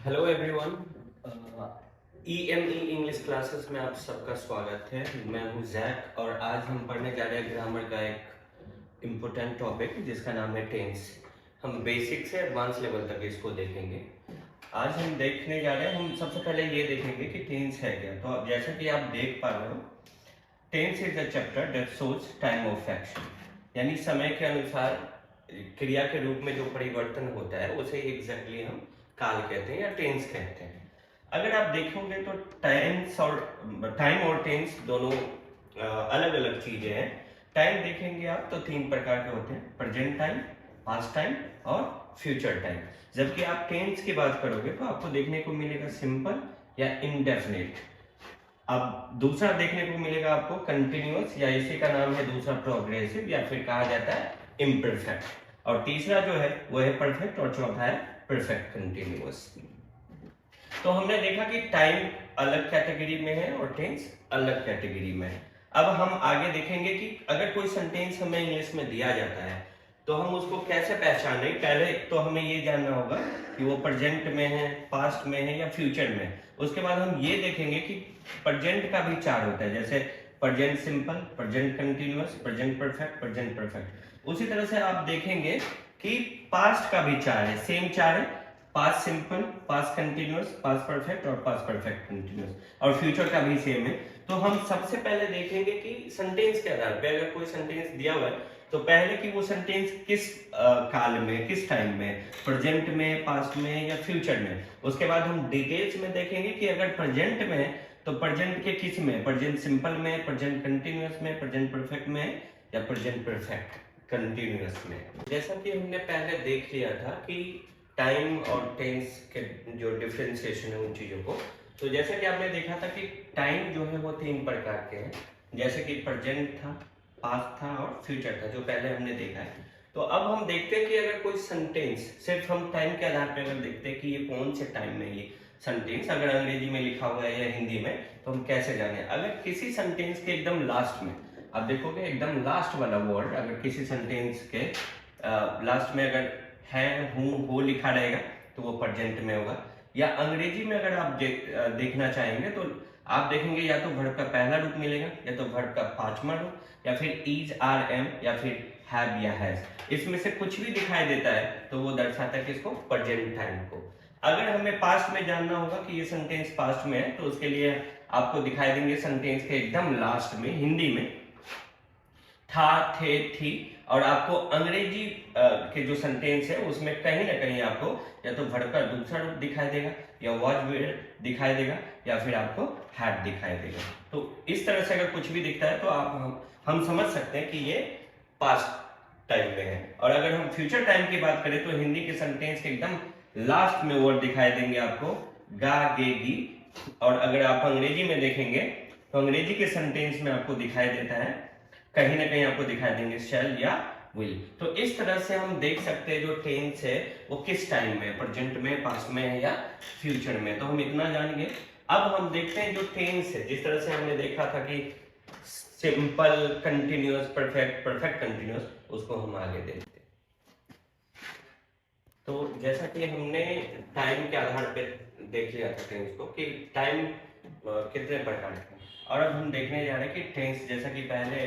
Hello everyone, EME English classes में आप सबका स्वागत है। मैं हूं जैक और आज हम पढ़ने जा रहे हैं ग्रामर का एक इम्पोर्टेंट टॉपिक जिसका नाम है टेंस। हम बेसिक से एडवांस लेवल तक इसको देखेंगे। आज हम देखने जा रहे हैं, हम सबसे पहले ये देखेंगे कि टेंस है क्या। तो जैसा कि आप देख पा रहे हो, tense is a chapter that shows time of action, यानी समय के अनुसार क्रिया के रूप में जो परिवर्तन होता है उसे एग्जैक्टली हम काल कहते हैं या टेंस कहते हैं। अगर आप देखोगे तो टाइम और टेंस दोनों अलग अलग चीजें हैं। टाइम देखेंगे आप तो तीन प्रकार के होते हैं, प्रेजेंट टाइम, पास्ट टाइम और फ्यूचर टाइम। जबकि आप टेंस की बात करोगे तो आपको देखने को मिलेगा सिंपल या इनडेफिनिट। अब दूसरा देखने को मिलेगा आपको कंटिन्यूअस, या इसी का नाम है दूसरा प्रोग्रेसिव, या फिर कहा जाता है इम्परफेक्ट। और तीसरा जो है वो है परफेक्ट और चौथा है परफेक्ट कंटिन्यूअस। तो हमने देखा कि टाइम अलग कैटेगरी में है और टेंस अलग कैटेगरी में है। अब हम आगे देखेंगे कि अगर कोई सेंटेंस हमें इंग्लिश में दिया जाता है तो हम उसको कैसे पहचाने। पहले तो हमें ये जानना होगा कि वो प्रेजेंट में है, पास्ट में है या फ्यूचर में है। उसके बाद हम ये देखेंगे कि प्रेजेंट का भी चार होता है, जैसे present simple, present continuous, present perfect, present perfect. उसी तरह से आप देखेंगे कि पास्ट का भी चार है, सेम चार है, past simple, past continuous, past perfect और पास्ट परफेक्ट कंटिन्यूअस। और फ्यूचर का भी सेम है। तो हम सबसे पहले देखेंगे कि सेंटेंस के आधार पे अगर कोई सेंटेंस दिया हुआ है तो पहले कि वो सेंटेंस किस काल में, किस टाइम में, प्रेजेंट में, पास्ट में या फ्यूचर में। उसके बाद हम डिटेल्स में देखेंगे कि अगर प्रेजेंट में है तो प्रेजेंट के किस में, प्रेजेंट सिंपल में, प्रेजेंट कंटिन्यूअस में, प्रेजेंट परफेक्ट में या प्रेजेंट परफेक्ट कंटिन्यूअस में। जैसा कि हमने पहले देख लिया था कि टाइम और टेंस के जो डिफरेंशिएशन है उन चीजों को, तो जैसा कि आपने देखा था कि टाइम जो है वो तीन प्रकार के हैं, जैसे कि प्रेजेंट था, पास्ट था और फ्यूचर था, जो पहले हमने देखा है। तो अब हम देखते हैं कि अगर कोई सेंटेंस सिर्फ हम टाइम के आधार पर अगर देखते हैं कि ये कौन से टाइम में ये सेंटेंस अगर अंग्रेजी में लिखा हुआ है या हिंदी में, तो हम कैसे जाने। अगर किसी सेंटेंस के एकदम लास्ट में आप देखोगे, एकदम लास्ट वाला वर्ड अगर किसी सेंटेंस के लास्ट में अगर है, हूं, हो लिखा रहेगा तो वो प्रेजेंट में होगा। या अंग्रेजी में अगर आप देखना चाहेंगे तो आप देखेंगे या तो वर्ब का पहला रूप मिलेगा, या तो वर्ब का पांचवा रूप, या फिर इज, आर, एम, या फिर हैव या हैज। इसमें से कुछ भी दिखाई देता है तो वो दर्शाता है किसको, प्रेजेंट टाइम को। अगर हमें पास्ट में जानना होगा कि ये सेंटेंस पास्ट में है तो उसके लिए आपको दिखाई देंगे सेंटेंस के एकदम लास्ट में हिंदी में था, थे, थी। और आपको अंग्रेजी के जो सेंटेंस है उसमें कहीं ना कहीं आपको या तो वर्ब का दूसरा रूप दिखाई देगा, या वॉज वेयर दिखाई देगा, या फिर आपको हैड दिखाई देगा। तो इस तरह से अगर कुछ भी दिखता है तो हम समझ सकते हैं कि ये पास्ट टाइम में है। और अगर हम फ्यूचर टाइम की बात करें तो हिंदी के सेंटेंस के एकदम लास्ट में वर्ड दिखाई देंगे आपको गा, गे, गी। और अगर आप अंग्रेजी में देखेंगे तो अंग्रेजी के सेंटेंस में आपको दिखाई देता है, कहीं ना कहीं आपको दिखाई देंगे शैल या विल। तो इस तरह से हम देख सकते हैं जो टेंस है वो किस टाइम में, प्रेजेंट में, पास्ट में है या फ्यूचर में। तो हम इतना जानेंगे। अब हम देखते हैं जो टेंस है, जिस तरह से हमने देखा था कि simple, continuous, perfect, perfect continuous, उसको हम आगे देखते हैं। तो जैसा कि हमने टाइम के आधार पे देख लिया था टेंस को कि टाइम कितने प्रकार के हैं। और अब हम देखने जा रहे हैं कि टेंस, जैसा कि पहले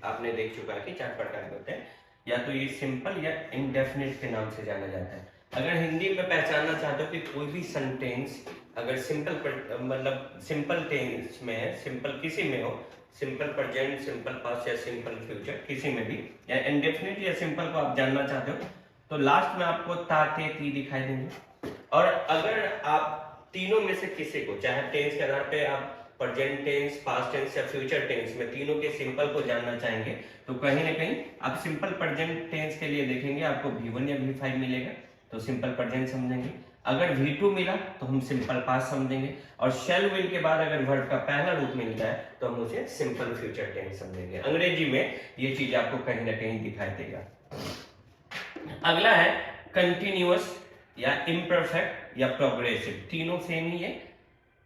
आपने देख चुका है कि चार प्रकार के होते हैं, या तो ये सिंपल या इंडेफिनिट के नाम से जाना जाता है। अगर हिंदी में पहचानना चाहते हो कि कोई भी सेंटेंस अगर सिंपल मतलब सिंपल टेंस में है, सिंपल किसी में हो, सिंपल प्रेजेंट, सिंपल पास्ट या सिंपल फ्यूचर किसी में भी, या इंडेफिनिट या सिंपल को आप जानना चाहते हो तो लास्ट में आपको ता, ते, ती दिखाई देंगे। और अगर आप तीनों में से किसी को, चाहे टेंस के आधार पे आप प्रेजेंट टेंस, पास्ट टेंस या फ्यूचर टेंस में तीनों के सिंपल को जानना चाहेंगे तो कहीं ना कहीं आप सिंपल प्रेजेंट टेंस के लिए देखेंगे, आपको V1 या V5 मिलेगा तो सिंपल प्रेजेंट समझेंगे। अगर V2 मिला तो हम सिंपल पास्ट समझेंगे। और शेल विल के बाद अगर वर्ब का पहला रूप मिलता है तो हम उसे सिंपल फ्यूचर टेंस समझेंगे। अंग्रेजी में ये चीज आपको कहीं ना कहीं दिखाई देगा। अगला है कंटिन्यूअस या इम्परफेक्ट या प्रोग्रेसिव, तीनों सेम ही है।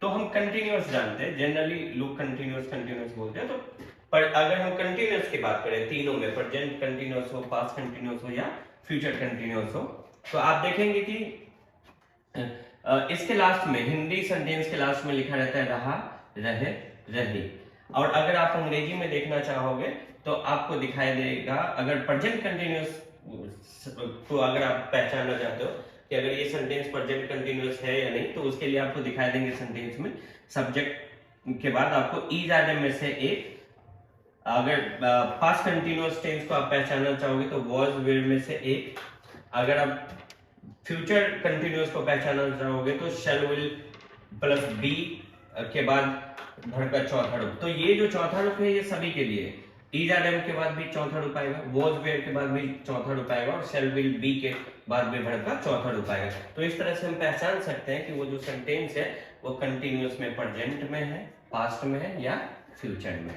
तो हम कंटिन्यूअस जानते हैं, जनरली लोग कंटिन्यूअस कंटिन्यूअस बोलते हैं। तो पर अगर हम कंटिन्यूअस की बात करें तीनों में, प्रेजेंट कंटिन्यूअस हो, पास्ट कंटिन्यूअस हो या फ्यूचर कंटिन्यूअस हो, तो आप देखेंगे कि इसके लास्ट में, हिंदी सेंटेंस के लास्ट में लिखा रहता है रहा, रहे, रही। और अगर आप अंग्रेजी में देखना चाहोगे तो आपको दिखाई देगा, अगर प्रेजेंट कंटिन्यूअस को अगर आप पहचानना चाहते हो कि अगर ये सेंटेंस प्रेजेंट कंटिन्यूअस है या नहीं, तो उसके लिए आपको दिखाई देंगे सेंटेंस में सब्जेक्ट के बाद आपको इज आर में से एक, अगर पास्ट कंटिन्यूअस टेंस को आप पहचानना चाहोगे तो वाज वेयर में से एक, अगर आप फ्यूचर कंटिन्यूअस को पहचानना चाहोगे तो शैल विल प्लस बी के बाद भर का चौथा रूप। तो ये जो चौथा रूप है ये सभी के लिए, इज आर एम के बाद भी चौथा रूप आएगा, वाज वेयर के बाद भी चौथा रूप आएगा और शैल विल बी के बाद भी भर का चौथा रूप आएगा। तो इस तरह से हम पहचान सकते हैं कि वो जो सेंटेंस है वो कंटिन्यूअस में प्रेजेंट में है, पास्ट में है या फ्यूचर में।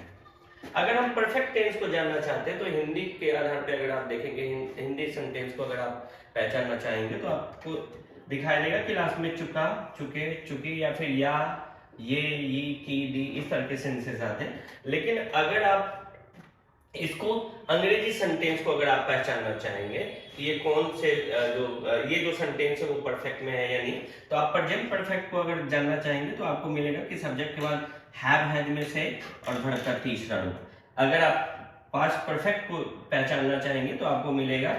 अगर हम परफेक्ट टेंस को जानना चाहते हैं तो हिंदी के आधार पे अगर आप देखेंगे, हिंदी सेंटेंस को अगर आप पहचानना चाहेंगे तो आपको दिखाई देगा कि लास्ट में चुका, चुके, चुकी या फिर या, ये, की, दी, इस तरह के सेंटेंस आते हैं। लेकिन अगर आप इसको अंग्रेजी सेंटेंस को अगर आप पहचानना चाहेंगे कि ये कौन से ये जो सेंटेंस है वो परफेक्ट में है या नहीं, तो आप प्रेजेंट परफेक्ट को अगर जानना चाहेंगे तो आपको मिलेगा कि सब्जेक्ट के बाद हैव, हैज में से और भर का तीसरा रूप। अगर आप पास्ट परफेक्ट को पहचानना चाहेंगे तो आपको मिलेगा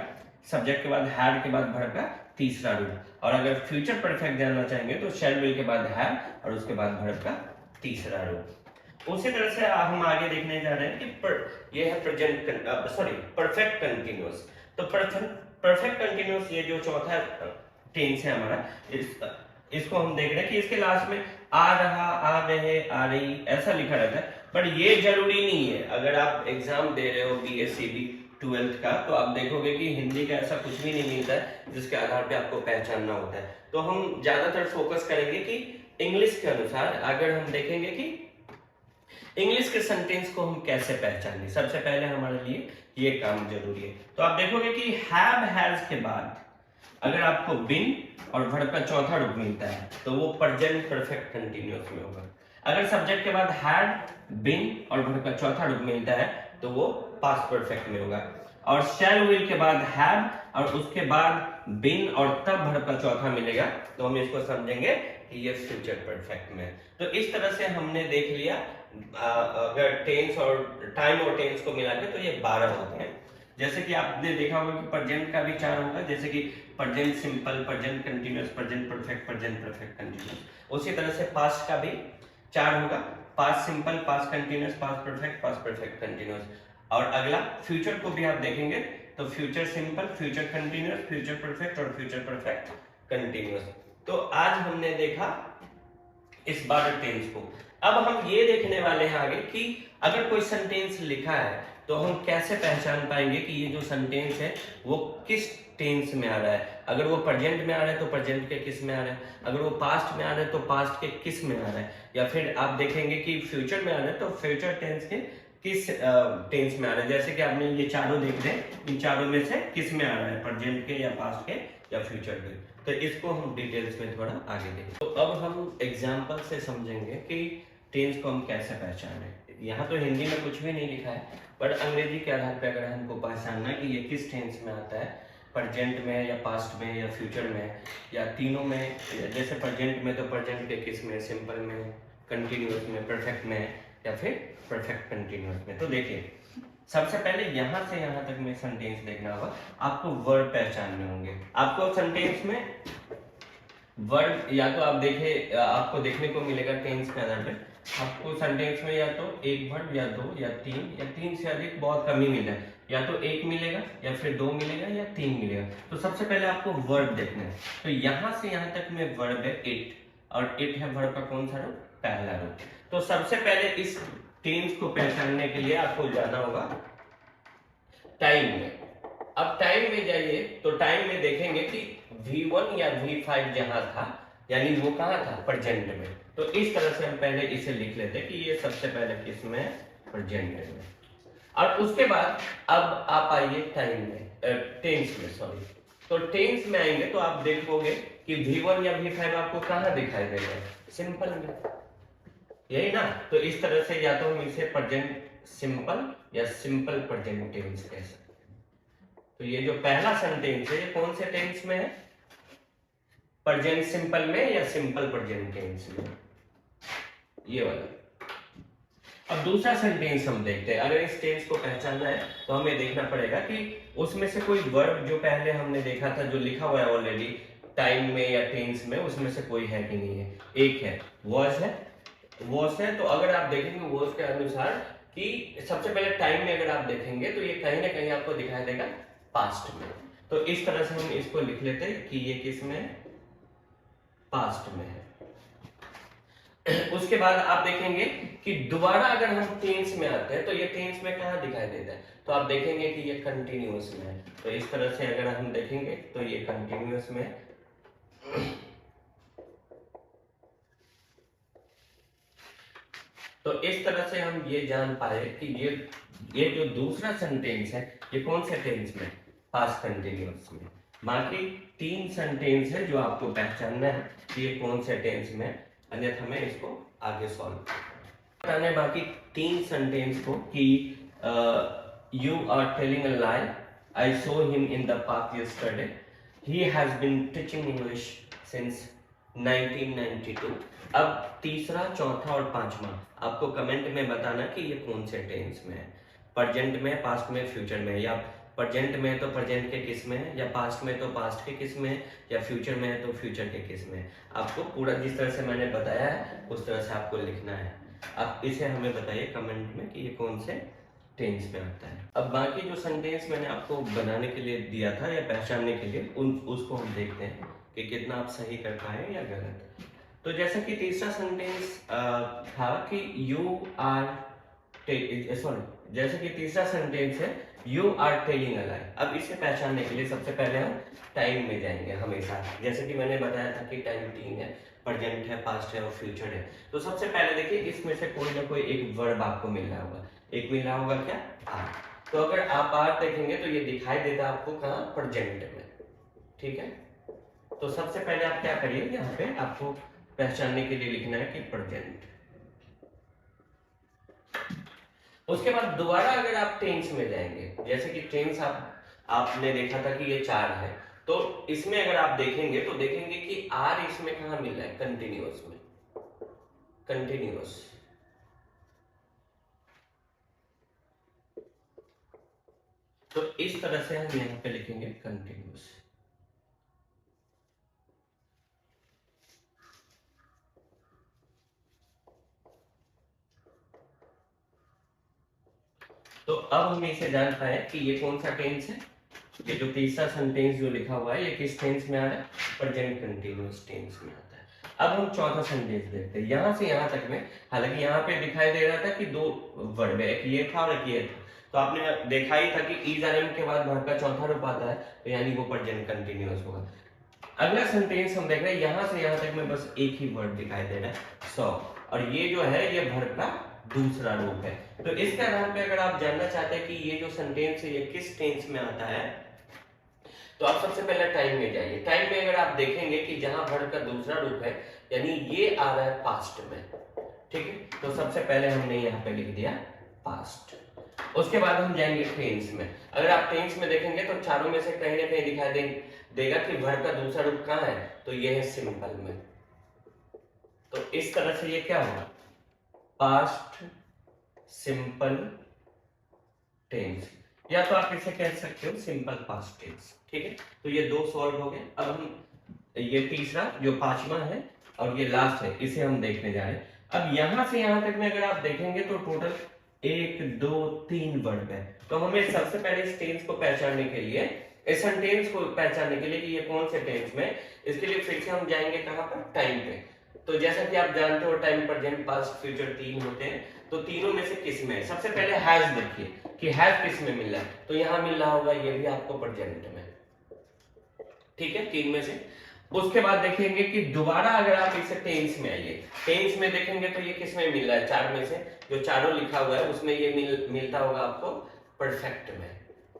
सब्जेक्ट के बाद हैड के बाद भर का तीसरा रूप, और अगर फ्यूचर परफेक्ट जानना चाहेंगे तो शैल विल के बाद हैव और उसके बाद भर का तीसरा रूप। उसी तरह से हम आगे देखने जा रहे हैं कि ये है परफेक्ट कंटिन्यूअस। तो परफेक्ट कंटिन्यूअस ये जो चौथा टेंस है हमारा, इसको हम देख रहे हैं कि इसके लास्ट में आ रहा, आ रहे, आ रही ऐसा लिखा रहता है, पर ये जरूरी नहीं है। अगर आप एग्जाम दे रहे हो BSc 12th का, तो आप देखोगे कि हिंदी का ऐसा कुछ भी नहीं मिलता है जिसके आधार पे आपको पहचानना होता है। तो हम ज्यादातर फोकस करेंगे कि इंग्लिश के अनुसार, अगर हम देखेंगे कि इंग्लिश के सेंटेंस को हम कैसे पहचानें, सबसे पहले हमारे लिए ये काम जरूरी है। तो आप देखोगे कि हैव, हैज के बाद अगर आपको बिन और वर्ब का चौथा रूप मिलता है तो वो प्रेजेंट परफेक्ट कंटिन्यूअस में होगा। अगर सब्जेक्ट के बाद हैड, बिन और वर्ब का चौथा रूप मिलता है तो वो पास्ट परफेक्ट में होगा। और शैल विल के बाद हैव और उसके बाद बिन और तब वर्ब का चौथा मिलेगा तो हम इसको समझेंगे कि ये फ्यूचर परफेक्ट में। तो इस तरह से हमने देख लिया, अगर टेंस और टाइम और टेंस को मिला के तो ये 12 होते हैं। जैसे कि आपने देखा होगा कि प्रेजेंट का भी 4 होगा, जैसे कि present simple, present continuous, present perfect continuous. उसी तरह से पास्ट का भी 4 होगा, past simple, past continuous, past perfect continuous. और अगला फ्यूचर को भी आप देखेंगे तो future simple, future continuous, future perfect और फ्यूचर परफेक्ट कंटीन्यूअस। तो आज हमने देखा इस 12 टेंस को। अब हम ये देखने वाले हैं आगे कि अगर कोई सेंटेंस लिखा है तो हम कैसे पहचान पाएंगे कि ये जो सेंटेंस है वो किस टेंस में आ रहा है। अगर वो प्रेजेंट में आ रहा है तो प्रेजेंट के किस में आ रहा है, अगर वो पास्ट में आ रहा है तो पास्ट के किस में आ रहा है, या फिर आप देखेंगे कि फ्यूचर में आ रहा है तो फ्यूचर टेंस के किस टेंस में आ रहा है। जैसे कि आपने ये चारों देख रहे हैं, इन चारों में से किस में आ रहा है, प्रेजेंट के या पास्ट के या फ्यूचर के। तो इसको हम डिटेल्स में थोड़ा आगे देखें। तो अब हम एग्जाम्पल से समझेंगे कि टेंस को हम कैसे पहचानें। यहाँ तो हिंदी में कुछ भी नहीं लिखा है, पर अंग्रेजी के आधार पे अगर हमको पहचानना है कि ये किस टेंस में आता है, प्रेजेंट में या पास्ट में या फ्यूचर में या तीनों में। जैसे प्रेजेंट में तो प्रेजेंट के किस में, सिंपल में, कंटिन्यूअस में, परफेक्ट में या फिर परफेक्ट कंटिन्यूअस में। तो देखिए सबसे पहले यहाँ से यहाँ तक में सेंटेंस देखना होगा, आपको वर्ड पहचानने होंगे। आपको सेंटेंस में वर्ड या तो आप देखे, आपको देखने को मिलेगा टेंस के आधार पे, आपको सेंटेंस में या तो एक वर्ड या 2 या 3 से अधिक बहुत कम ही मिला है, या तो 1 मिलेगा या फिर 2 मिलेगा या 3 मिलेगा। तो सबसे पहले आपको वर्ड देखना है। तो यहाँ से यहाँ तक में वर्ड है इट, और इट है वर्ड का कौन सा रूप, पहला रूप। तो सबसे पहले इस टेंस को पहचानने के लिए आपको जाना होगा टाइम में। अब टाइम में जाइए तो टाइम में देखेंगे कि V1 या V5 जहां था, यानी वो कहां था, प्रेजेंट में। तो इस तरह से हम पहले इसे लिख लेते कि ये सबसे पहले किस में, प्रेजेंट में। और उसके बाद अब आप आइए टाइम में, टेंस में, सॉरी। तो टेंस में आएंगे तो आप देखोगे कि V1 या V5 आपको कहां दिखाई देगा, सिंपल में, यही ना। तो इस तरह से या तो हम इसे प्रेजेंट सिंपल या सिंपल प्रेजेंट टेंस कह सकते हैं। तो ये जो पहला सेंटेंस है ये कौन से टेंस में है, प्रेजेंट सिंपल में या सिंपल प्रेजेंट टेंस में, ये वाला। अब दूसरा सेंटेंस हम देखते हैं। अगर इस टेंस को पहचानना है तो हमें देखना पड़ेगा कि उसमें से कोई वर्ब जो पहले हमने देखा था, जो लिखा हुआ है ऑलरेडी टाइम में या टेंस में, उसमें से कोई है कि नहीं है। एक है, वॉज है, वॉज है। तो अगर आप देखेंगे वॉज के अनुसार कि सबसे पहले टाइम में अगर आप देखेंगे तो ये कहीं ना कहीं आपको दिखाई देगा पास्ट में। तो इस तरह से हम इसको लिख लेते हैं कि ये किस में है, पास्ट में है। उसके बाद आप देखेंगे कि दोबारा अगर हम टेंस में आते हैं तो ये टेंस में कहाँ दिखाई देता है, तो आप देखेंगे कि ये कंटिन्यूअस में है। तो इस तरह से अगर हम देखेंगे तो ये कंटिन्यूअस में है। तो इस तरह से हम ये जान पाए कि ये जो दूसरा सेंटेंस है ये कौन से टेंस में, पास्ट कंटिन्यूअस में। बाकी 3 सेंटेंस है जो आपको पहचानना है कि ये कौन से टेंस में, अन्यथा हमें इसको आगे सॉल्व करना है। बाकी 3 सेंटेंस को कि you are telling a lie, I saw him in the park yesterday, he has been teaching English since 1992। अब तीसरा, चौथा और पांचवा आपको कमेंट में बताना कि ये कौन से टेंस में है, प्रेजेंट में, पास्ट में, फ्यूचर में। या प्रेजेंट में तो प्रेजेंट के किस में है, या पास्ट में तो पास्ट के किस में है, या फ्यूचर में है तो फ्यूचर के किस में है। आपको पूरा जिस तरह से मैंने बताया है उस तरह से आपको लिखना है। आप इसे हमें बताइए कमेंट में कि ये कौन से टेंस में आता है। अब बाकी जो सेंटेंस मैंने आपको बनाने के लिए दिया था या पहचानने के लिए, उसको हम देखते हैं कि कितना आप सही कर पाए या गलत। तो जैसा कि तीसरा सेंटेंस था कि यू आर, सॉरी, जैसे कि तीसरा सेंटेंस है यू आर टेलिंग अ लाई। अब इसे पहचानने के लिए सबसे पहले हम टाइम में जाएंगे हमेशा। जैसे कि मैंने बताया था कि टाइम 3 है, प्रेजेंट है, पास्ट है और फ्यूचर है। तो सबसे पहले देखिए इसमें से कोई ना कोई एक वर्ब आपको मिल रहा होगा। एक मिल रहा होगा क्या, आर। तो अगर आप आर देखेंगे तो ये दिखाई देता है आपको कहाँ, प्रेजेंट में। ठीक है, तो सबसे पहले आप क्या करिए, यहाँ पे आपको पहचानने के लिए लिखना है कि प्रेजेंट। उसके बाद दोबारा अगर आप टेंस में जाएंगे, जैसे कि टेंस आपने देखा था कि ये 4 है, तो इसमें अगर आप देखेंगे तो देखेंगे कि आर इसमें कहाँ मिल रहा है, कंटिन्यूअस में, कंटिन्यूअस। तो इस तरह से हम यहाँ पे लिखेंगे कंटिन्यूअस। तो अब हम इसे जान पाए कि ये कौन सा टेंस है। ये जो तीसरा सेंटेंस जो लिखा हुआ है ये किस टेंस में आ रहा है, प्रेजेंट कंटिन्यूअस टेंस में आता है। अब हम चौथा सेंटेंस देखते हैं। यहां से यहां तक में, हालांकि यहाँ पे दिखाई दे रहा था कि 2 वर्ब है, एक ये था और एक ये था। तो आपने देखा ही था कि इज आर एम के बाद वर्ब का चौथा रूप आता है, तो यानी वो प्रेजेंट कंटिन्यूअस होगा। अगला सेंटेंस हम देख रहे हैं, यहां से यहां तक में बस एक ही वर्ड दिखाई दे रहा है, सो, और ये जो है ये वर्ब का दूसरा रूप है। तो इसके आधार पे अगर आप जानना चाहते हैं कि ये जो सेंटेंस है ये किस टेंस में आता है, तो आप सबसे पहले टाइम में जाइए। टाइम में अगर आप देखेंगे कि जहां वर्ब का दूसरा रूप है, यानी ये आ रहा है पास्ट में। ठीक है, तो सबसे पहले हमने यहाँ पे लिख दिया पास्ट। उसके बाद हम जाएंगे टेंस में। अगर आप टेंस में देखेंगे तो चारों में से कहीं ना कहीं दिखाई देगा कि वर्ब का दूसरा रूप कहाँ है, तो ये है सिंपल में। तो इस तरह से ये क्या होगा, पास्ट सिंपल टेंस, या तो आप इसे कह सकते हो सिंपल पास्ट टेंस। ठीक है, तो ये 2 सॉल्व हो गए। अब हम ये तीसरा जो 5वां है और ये लास्ट है, इसे हम देखने जा रहे हैं। अब यहां से यहां तक में अगर आप देखेंगे तो टोटल 1 2 3 वर्ब है। तो हमें सबसे पहले इस टेंस को पहचानने के लिए, इस सेंटेंस को पहचानने के लिए कि ये कौन से टेंस में, इसके लिए फिर से हम जाएंगे कहां पर, टाइम पे। तो जैसा कि आप जानते हो टाइम, प्रेजेंट, पास्ट, फ्यूचर 3 होते हैं। तो तीनों में से किस में है, सबसे पहले हैज देखिए कि हैज किस में मिल रहा है, तो यहां मिल रहा होगा ये भी आपको प्रेजेंट में। ठीक है, 3 में से। उसके बाद देखेंगे कि दोबारा अगर आप इसे टेंस में आइए, टेंस में देखेंगे तो ये किस में मिल रहा है, 4 में से जो चारों लिखा हुआ है उसमें ये मिलता होगा आपको परफेक्ट में।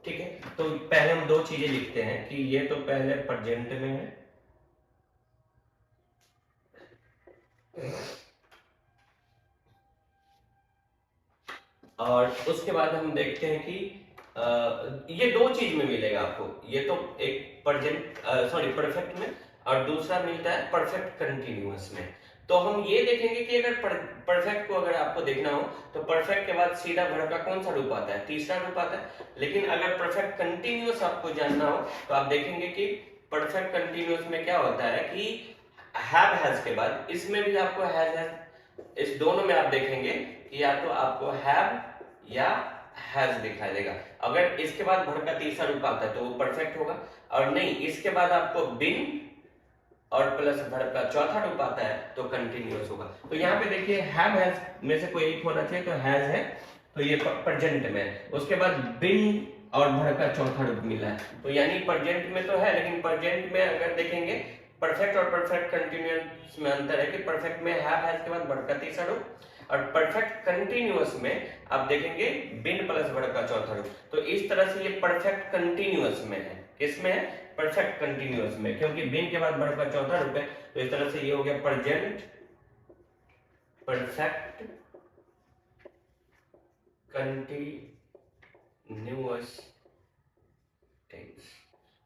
ठीक है, तो पहले हम 2 चीजें लिखते हैं कि ये तो पहले प्रेजेंट में है, और उसके बाद हम देखते हैं कि ये 2 चीज में मिलेगा आपको। ये तो एक प्रेजेंट, सॉरी, परफेक्ट में और दूसरा मिलता है परफेक्ट कंटिन्यूअस में। तो हम ये देखेंगे कि अगर परफेक्ट को अगर आपको देखना हो तो परफेक्ट के बाद सीधा वर्ब का कौन सा रूप आता है, तीसरा रूप आता है। लेकिन अगर परफेक्ट कंटिन्यूअस आपको जानना हो तो आप देखेंगे कि परफेक्ट कंटिन्यूअस में क्या होता है कि हैव हैज के बाद इसमें भी आपको हैज, इस दोनों में आप देखेंगे कि या तो आपको हैव या हैज दिखाई देगा। अगर इसके बाद वर्ब का तीसरा रूप आता है तो वो परफेक्ट होगा, और नहीं इसके बाद आपको बिन और प्लस वर्ब का चौथा रूप आता है तो कंटिन्यूअस होगा। तो यहाँ पे देखिए हैव हैज में से कोई एक होना चाहिए, तो हैज है तो ये प्रेजेंट में, उसके बाद बिन और वर्ब का चौथा रूप मिला है, तो यानी प्रेजेंट में तो है, लेकिन प्रेजेंट में अगर देखेंगे परफेक्ट और परफेक्ट कंटिन्यूअस में अंतर है कि परफेक्ट में हैव हैज के बाद वर्ब का तीसरा रूप, और परफेक्ट कंटिन्यूअस में आप देखेंगे बिन प्लस वर्ब का चौथा रूप। तो इस तरह से ये परफेक्ट कंटिन्यूअस में है, किसमें है, परफेक्ट कंटिन्यूअस में, क्योंकि बिन के बाद वर्ब का चौथा रूप है। तो इस तरह से ये हो गया प्रेजेंट परफेक्ट कंटिन्यूअस टेंस।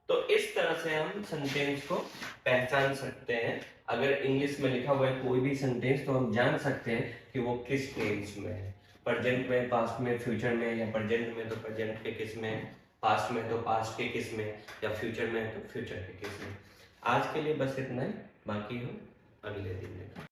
तो इस तरह से हम सेंटेंस को पहचान सकते हैं। अगर इंग्लिश में लिखा हुआ है कोई भी सेंटेंस तो हम जान सकते हैं कि वो किस टेंस में है, प्रेजेंट में, पास्ट में, फ्यूचर में, या प्रेजेंट में तो प्रेजेंट के किस में, पास्ट में तो पास्ट के किस में, या फ्यूचर में तो फ्यूचर के किस में। आज के लिए बस इतना ही, बाकी हम अगले दिन में।